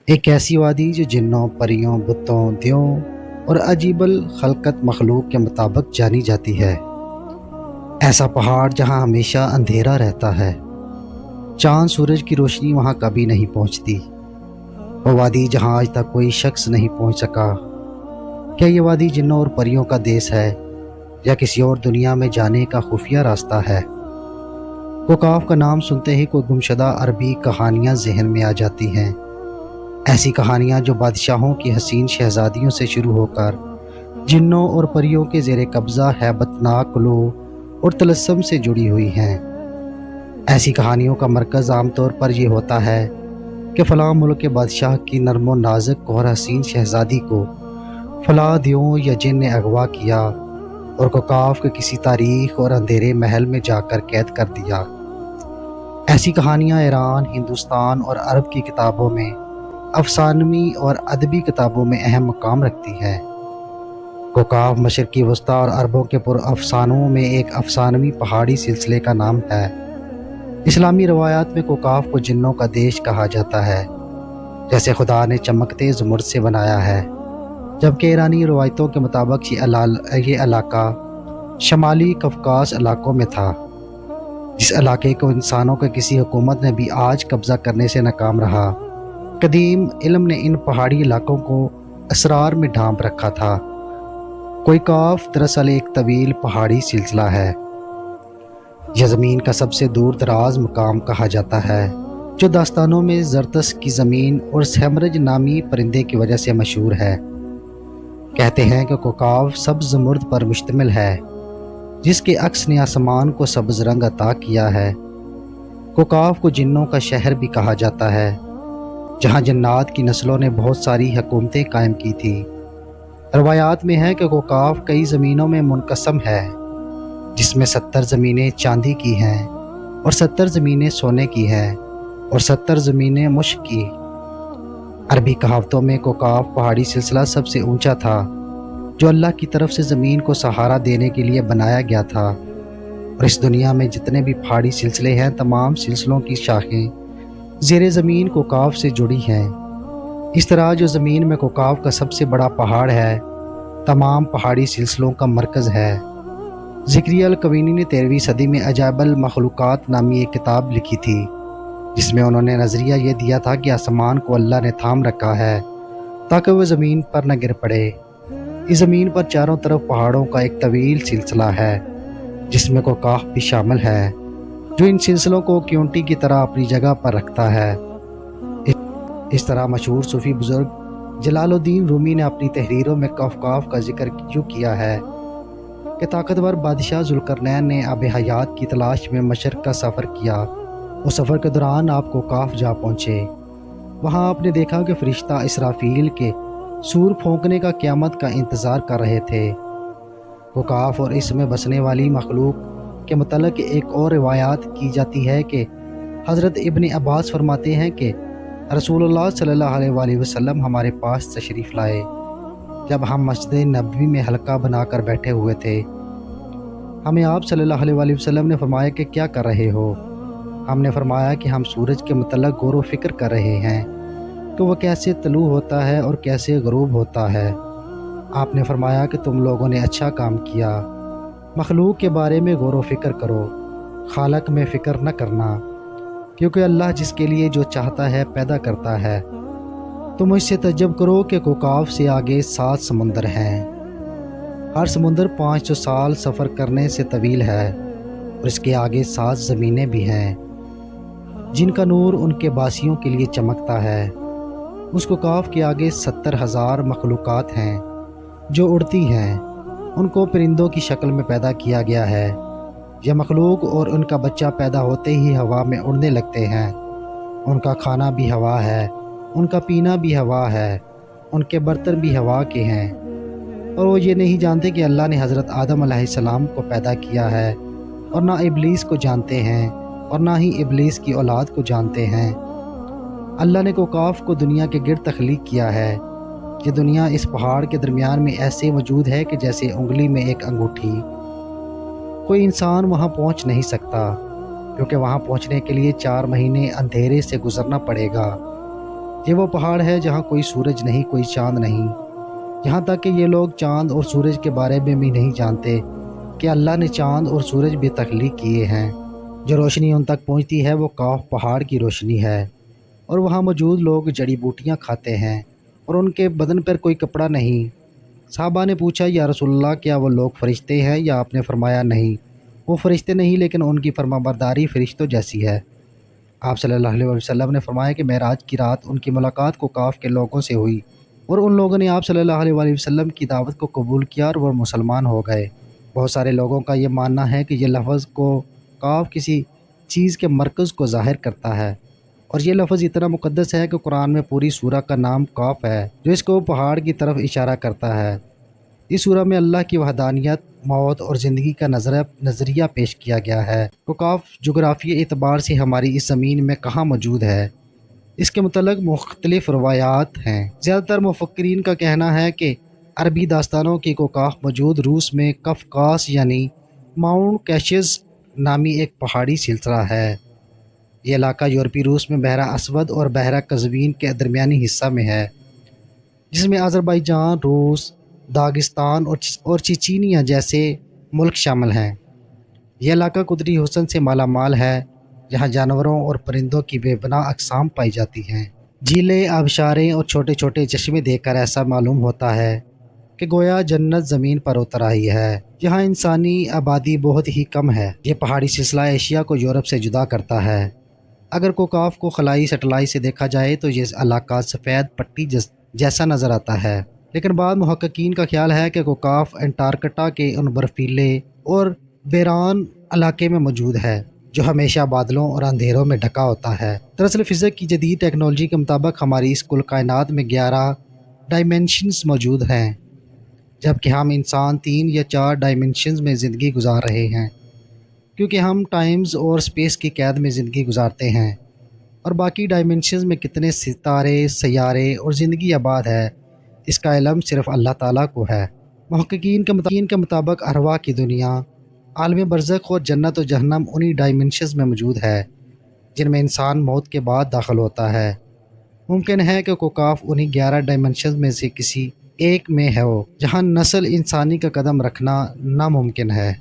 ایک ایسی وادی جو جنوں، پریوں، بتوں، دیوں اور عجیب الخلقت مخلوق کے مطابق جانی جاتی ہے۔ ایسا پہاڑ جہاں ہمیشہ اندھیرا رہتا ہے، چاند سورج کی روشنی وہاں کبھی نہیں پہنچتی۔ وہ وادی جہاں آج تک کوئی شخص نہیں پہنچ سکا۔ کیا یہ وادی جنوں اور پریوں کا دیس ہے یا کسی اور دنیا میں جانے کا خفیہ راستہ ہے؟ کوکاف کا نام سنتے ہی کوئی گمشدہ عربی کہانیاں ذہن میں آ جاتی ہیں۔ ایسی کہانیاں جو بادشاہوں کی حسین شہزادیوں سے شروع ہو کر جنوں اور پریوں کے زیر قبضہ ہیبت ناک قلوع اور طلسم سے جڑی ہوئی ہیں۔ ایسی کہانیوں کا مرکز عام طور پر یہ ہوتا ہے کہ فلاں ملک کے بادشاہ کی نرم و نازک اور حسین شہزادی کو فلاں دیوں یا جن نے اغوا کیا اور کوکاف کے کسی تاریخ اور اندھیرے محل میں جا کر قید کر دیا۔ ایسی کہانیاں ایران، ہندوستان اور عرب کی کتابوں میں، افسانوی اور ادبی کتابوں میں اہم مقام رکھتی ہے۔ کوکاف مشرقی وسطیٰ اور عربوں کے پر افسانوں میں ایک افسانوی پہاڑی سلسلے کا نام ہے۔ اسلامی روایات میں کوکاف کو جنوں کا دیش کہا جاتا ہے، جیسے خدا نے چمکتے زمرد سے بنایا ہے، جبکہ ایرانی روایتوں کے مطابق یہ علاقہ شمالی کفکاز علاقوں میں تھا، جس علاقے کو انسانوں کے کسی حکومت نے بھی آج قبضہ کرنے سے ناکام رہا۔ قدیم علم نے ان پہاڑی علاقوں کو اسرار میں ڈھانپ رکھا تھا۔ کوکاف دراصل ایک طویل پہاڑی سلسلہ ہے۔ یہ زمین کا سب سے دور دراز مقام کہا جاتا ہے، جو داستانوں میں زرتس کی زمین اور سیمرج نامی پرندے کی وجہ سے مشہور ہے۔ کہتے ہیں کہ کوکاف سبز زمرد پر مشتمل ہے، جس کے عکس نے آسمان کو سبز رنگ عطا کیا ہے۔ کوکاف کو جنوں کا شہر بھی کہا جاتا ہے، جہاں جنات کی نسلوں نے بہت ساری حکومتیں قائم کی تھیں۔ روایات میں ہے کہ کوکاف کئی زمینوں میں منقسم ہے، جس میں 70 زمینیں چاندی کی ہیں اور 70 زمینیں سونے کی ہیں اور 70 زمینیں مشک کی۔ عربی کہاوتوں میں کوکاف پہاڑی سلسلہ سب سے اونچا تھا، جو اللہ کی طرف سے زمین کو سہارا دینے کے لیے بنایا گیا تھا، اور اس دنیا میں جتنے بھی پہاڑی سلسلے ہیں، تمام سلسلوں کی شاخیں زیر زمین کوکاف سے جڑی ہیں۔ اس طرح جو زمین میں کوکاف کا سب سے بڑا پہاڑ ہے، تمام پہاڑی سلسلوں کا مرکز ہے۔ زکریا الکوینی نے 13ویں صدی میں عجائب المخلوقات نامی ایک کتاب لکھی تھی، جس میں انہوں نے نظریہ یہ دیا تھا کہ آسمان کو اللہ نے تھام رکھا ہے تاکہ وہ زمین پر نہ گر پڑے۔ اس زمین پر چاروں طرف پہاڑوں کا ایک طویل سلسلہ ہے، جس میں کوکاف بھی شامل ہے، جو ان سلسلوں کو کیونٹی کی طرح اپنی جگہ پر رکھتا ہے۔ اس طرح مشہور صوفی بزرگ جلال الدین رومی نے اپنی تحریروں میں کوکاف کا ذکر یوں کیا ہے کہ طاقتور بادشاہ ذوالقرنین نے آب حیات کی تلاش میں مشرق کا سفر کیا۔ اس سفر کے دوران آپ کوکاف جا پہنچے۔ وہاں آپ نے دیکھا کہ فرشتہ اسرافیل کے سور پھونکنے کا قیامت کا انتظار کر رہے تھے۔ کوکاف اور اس میں بسنے والی مخلوق کے متعلق ایک اور روایات کی جاتی ہے کہ حضرت ابن عباس فرماتے ہیں کہ رسول اللہ صلی اللہ علیہ وآلہ وسلم ہمارے پاس تشریف لائے جب ہم مسجد نبوی میں حلقہ بنا کر بیٹھے ہوئے تھے۔ ہمیں آپ صلی اللہ علیہ وآلہ وسلم نے فرمایا کہ کیا کر رہے ہو؟ ہم نے فرمایا کہ ہم سورج کے متعلق غور و فکر کر رہے ہیں کہ وہ کیسے طلوع ہوتا ہے اور کیسے غروب ہوتا ہے۔ آپ نے فرمایا کہ تم لوگوں نے اچھا کام کیا۔ مخلوق کے بارے میں غور و فکر کرو، خالق میں فکر نہ کرنا، کیونکہ اللہ جس کے لیے جو چاہتا ہے پیدا کرتا ہے۔ تم اس سے تعجب کرو کہ کوکاف سے آگے 7 سمندر ہیں۔ ہر سمندر 500 سال سفر کرنے سے طویل ہے، اور اس کے آگے 7 زمینیں بھی ہیں، جن کا نور ان کے باسیوں کے لیے چمکتا ہے۔ اس کوکاف کے آگے 70,000 مخلوقات ہیں جو اڑتی ہیں۔ ان کو پرندوں کی شکل میں پیدا کیا گیا ہے۔ یہ مخلوق اور ان کا بچہ پیدا ہوتے ہی ہوا میں اڑنے لگتے ہیں۔ ان کا کھانا بھی ہوا ہے، ان کا پینا بھی ہوا ہے، ان کے برتن بھی ہوا کے ہیں، اور وہ یہ نہیں جانتے کہ اللہ نے حضرت آدم علیہ السلام کو پیدا کیا ہے، اور نہ ابلیس کو جانتے ہیں اور نہ ہی ابلیس کی اولاد کو جانتے ہیں۔ اللہ نے کوکاف کو دنیا کے گرد تخلیق کیا ہے۔ یہ دنیا اس پہاڑ کے درمیان میں ایسے موجود ہے کہ جیسے انگلی میں ایک انگوٹھی۔ کوئی انسان وہاں پہنچ نہیں سکتا، کیونکہ وہاں پہنچنے کے لیے 4 مہینے اندھیرے سے گزرنا پڑے گا۔ یہ وہ پہاڑ ہے جہاں کوئی سورج نہیں، کوئی چاند نہیں، یہاں تک کہ یہ لوگ چاند اور سورج کے بارے میں بھی نہیں جانتے کہ اللہ نے چاند اور سورج بھی تخلیق کیے ہیں۔ جو روشنی ان تک پہنچتی ہے وہ کاف پہاڑ کی روشنی ہے، اور وہاں موجود لوگ جڑی بوٹیاں کھاتے ہیں اور ان کے بدن پر کوئی کپڑا نہیں۔ صحابہ نے پوچھا یا رسول اللہ کیا وہ لوگ فرشتے ہیں؟ یا آپ نے فرمایا نہیں، وہ فرشتے نہیں، لیکن ان کی فرما برداری فرشتوں جیسی ہے۔ آپ صلی اللہ علیہ وسلم نے فرمایا کہ معراج کی رات ان کی ملاقات کو کاف کے لوگوں سے ہوئی، اور ان لوگوں نے آپ صلی اللہ علیہ وسلم کی دعوت کو قبول کیا اور وہ مسلمان ہو گئے۔ بہت سارے لوگوں کا یہ ماننا ہے کہ یہ لفظ کو کاف کسی چیز کے مرکز کو ظاہر کرتا ہے، اور یہ لفظ اتنا مقدس ہے کہ قرآن میں پوری سورہ کا نام کاف ہے، جو اس کو پہاڑ کی طرف اشارہ کرتا ہے۔ اس سورہ میں اللہ کی وحدانیت، موت اور زندگی کا نظریہ پیش کیا گیا ہے۔ تو کاف جغرافیائی اعتبار سے ہماری اس زمین میں کہاں موجود ہے؟ اس کے متعلق مختلف روایات ہیں۔ زیادہ تر مفکرین کا کہنا ہے کہ عربی داستانوں کی کوکاف موجود روس میں کفکاس یعنی ماؤنٹ کیشز نامی ایک پہاڑی سلسلہ ہے۔ یہ علاقہ یورپی روس میں بحیرہ اسود اور بحیرہ قزوین کے درمیانی حصہ میں ہے، جس میں آذربائیجان، روس، داغستان اور چیچینیا جیسے ملک شامل ہیں۔ یہ علاقہ قدرتی حسن سے مالا مال ہے، جہاں جانوروں اور پرندوں کی بے پناہ اقسام پائی جاتی ہیں۔ جھیلیں، آبشاریں اور چھوٹے چھوٹے چشمے دیکھ کر ایسا معلوم ہوتا ہے کہ گویا جنت زمین پر اتر آئی ہے۔ یہاں انسانی آبادی بہت ہی کم ہے۔ یہ پہاڑی سلسلہ ایشیا کو یورپ سے جدا کرتا ہے۔ اگر کوکاف کو خلائی سیٹلائٹ سے دیکھا جائے تو یہ علاقہ سفید پٹی جیسا نظر آتا ہے، لیکن بعض محققین کا خیال ہے کہ کوکاف انٹارکٹا کے ان برفیلے اور ویران علاقے میں موجود ہے جو ہمیشہ بادلوں اور اندھیروں میں ڈھکا ہوتا ہے۔ دراصل فزکس کی جدید ٹیکنالوجی کے مطابق ہماری اس کل کائنات میں 11 ڈائمینشنز موجود ہیں، جبکہ ہم انسان 3 یا 4 ڈائمینشنز میں زندگی گزار رہے ہیں، کیونکہ ہم ٹائمز اور اسپیس کی قید میں زندگی گزارتے ہیں، اور باقی ڈائمینشنز میں کتنے ستارے، سیارے اور زندگی آباد ہے، اس کا علم صرف اللہ تعالیٰ کو ہے۔ محققین کے مطابق ارواح کی دنیا، عالم برزخ اور جنت و جہنم انہی ڈائمینشنز میں موجود ہے جن میں انسان موت کے بعد داخل ہوتا ہے۔ ممکن ہے کہ کوکاف انہی 11 ڈائمینشنز میں سے کسی ایک میں ہو، جہاں نسل انسانی کا قدم رکھنا ناممکن ہے۔